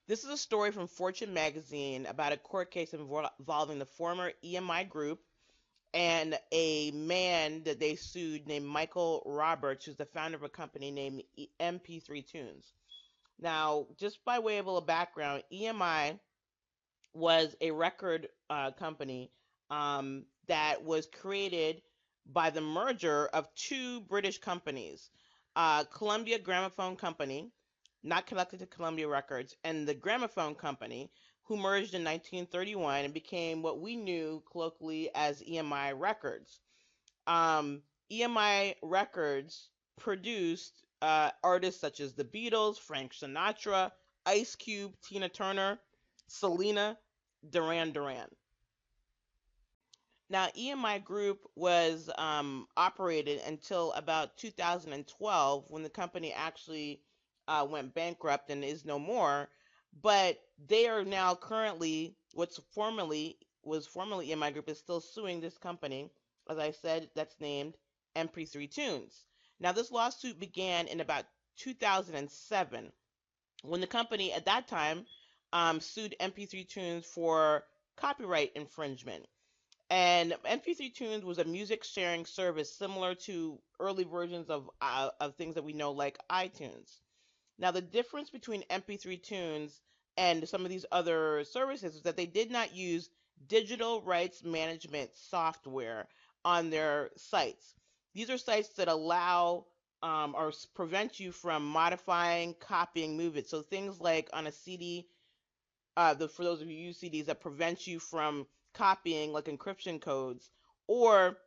This is a story from Fortune magazine about a court case involving the former EMI group and a man that they sued named Michael Roberts, who's the founder of a company named MP3 Tunes. Now, just by way of a little background, EMI was a record company that was created by the merger of two British companies, Columbia Gramophone Company, not connected to Columbia Records, and the Gramophone Company, who merged in 1931 and became what we knew colloquially as EMI Records. EMI Records produced artists such as the Beatles, Frank Sinatra, Ice Cube, Tina Turner, Selena, Duran Duran. Now, EMI Group was operated until about 2012 when the company actually went bankrupt and is no more. But they are now currently was formerly EMI Group is still suing this company, as I said, that's named MP3 Tunes. Now, this lawsuit began in about 2007 when the company at that time sued MP3 Tunes for copyright infringement. And MP3 Tunes was a music sharing service similar to early versions of things that we know like iTunes. Now, the difference between MP3 Tunes and some of these other services is that they did not use digital rights management software on their sites. These are sites that allow or prevent you from modifying, copying, move it. So things like on a CD, for those of you who use CDs, that prevents you from copying, like encryption codes, or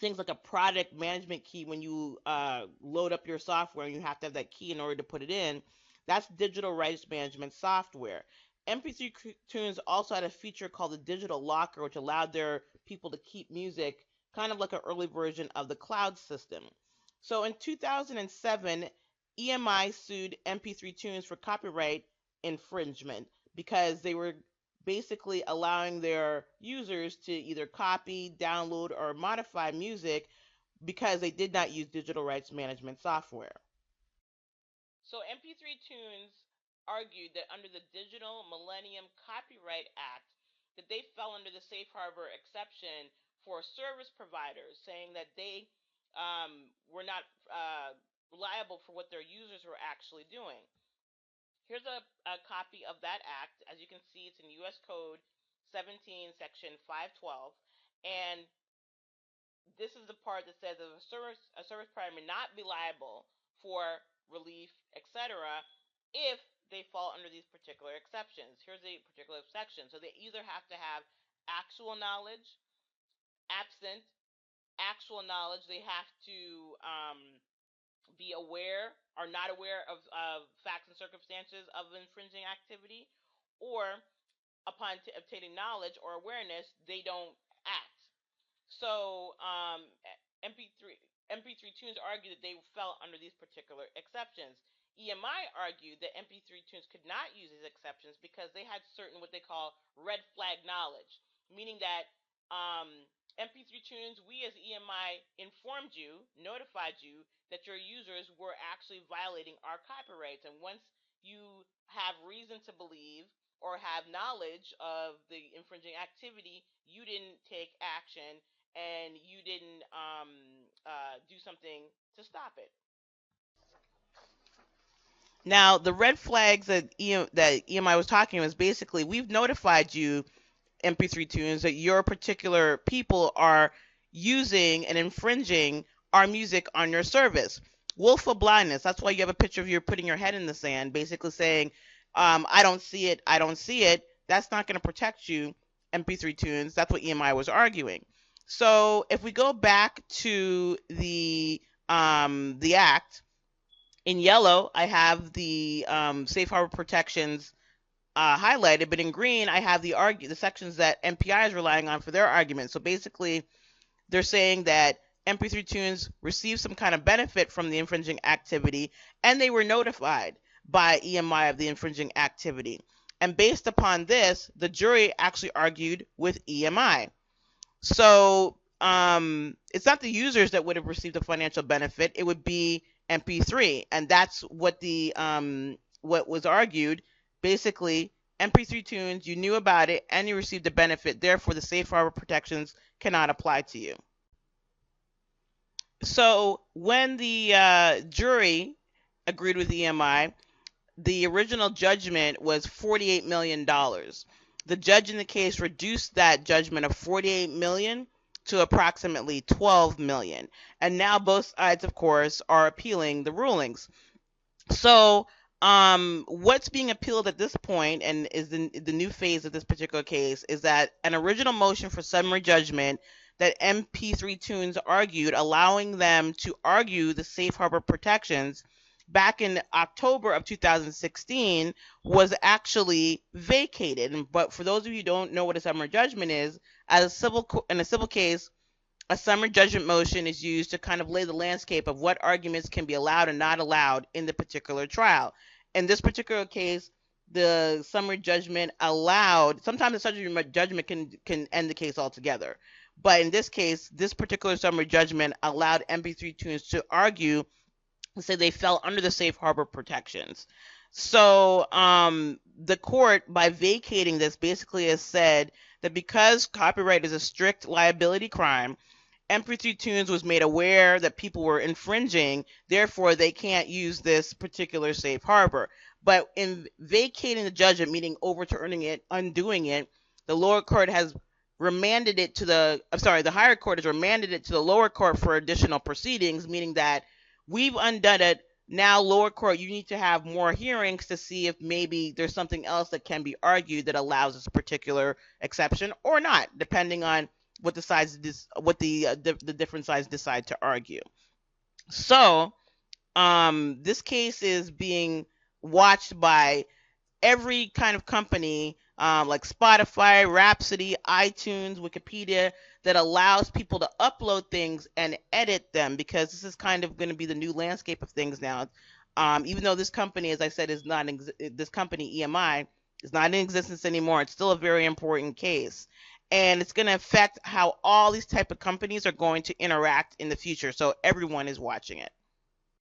things like a product management key when you load up your software and you have to have that key in order to put it in. That's digital rights management software. MP3 Tunes also had a feature called the digital locker, which allowed their people to keep music kind of like an early version of the cloud system. So in 2007, EMI sued MP3 Tunes for copyright infringement because they were basically allowing their users to either copy, download, or modify music because they did not use digital rights management software. So MP3 Tunes argued that under the Digital Millennium Copyright Act, that they fell under the safe harbor exception for service providers, saying that they were not liable for what their users were actually doing. Here's a copy of that act. As you can see, it's in U.S. Code 17, Section 512, and this is the part that says that a service provider may not be liable for relief, etc., if they fall under these particular exceptions. Here's a particular exception. So they either have to have actual knowledge, absent actual knowledge, they have to be aware or not aware of facts and circumstances of infringing activity, or upon obtaining knowledge or awareness, they don't act. So MP3 Tunes argued that they fell under these particular exceptions. EMI argued that MP3 Tunes could not use these exceptions because they had certain what they call red flag knowledge, meaning that MP3 Tunes, we as EMI informed you, notified you that your users were actually violating our copyrights. And once you have reason to believe or have knowledge of the infringing activity, you didn't take action and you didn't do something to stop it. Now, the red flags that EMI was talking about is basically we've notified you, MP3 Tunes, that your particular people are using and infringing our music on your service. Willful blindness. That's why you have a picture of you putting your head in the sand, basically saying, I don't see it, I don't see it. That's not going to protect you, MP3 Tunes. That's what EMI was arguing. So if we go back to the act, in yellow, I have the safe harbor protections highlighted, but in green, I have the sections that MPI is relying on for their argument. So basically, they're saying that MP3 Tunes received some kind of benefit from the infringing activity, and they were notified by EMI of the infringing activity. And based upon this, the jury actually argued with EMI. So it's not the users that would have received a financial benefit; it would be MP3, and that's what what was argued Basically, MP3 tunes, you knew about it and you received the benefit. Therefore, the safe harbor protections cannot apply to you. So when the jury agreed with EMI, the original judgment was $48 million. The judge in the case reduced that judgment of $48 million to approximately $12 million. And now both sides, of course, are appealing the rulings. So, what's being appealed at this point, and is the new phase of this particular case, is that an original motion for summary judgment that MP3 Tunes argued, allowing them to argue the safe harbor protections back in October of 2016, was actually vacated. But for those of you who don't know what a summary judgment is, in a civil case, a summary judgment motion is used to kind of lay the landscape of what arguments can be allowed and not allowed in the particular trial. In this particular case, the summary judgment allowed, sometimes the summary judgment can end the case altogether. But in this case, this particular summary judgment allowed MP3 Tunes to argue and say they fell under the safe harbor protections. So the court, by vacating this, basically has said that because copyright is a strict liability crime, MP3 Tunes was made aware that people were infringing, therefore they can't use this particular safe harbor. But in vacating the judgment, meaning overturning it, undoing it, the lower court has remanded it to the higher court has remanded it to the lower court for additional proceedings, meaning that we've undone it. Now, lower court, you need to have more hearings to see if maybe there's something else that can be argued that allows this particular exception or not, depending on what the different sides decide to argue. So, this case is being watched by every kind of company, like Spotify, Rhapsody, iTunes, Wikipedia, that allows people to upload things and edit them, because this is kind of going to be the new landscape of things now. Even though this company, as I said, is not this company EMI is not in existence anymore, it's still a very important case. And it's going to affect how all these type of companies are going to interact in the future. So everyone is watching it.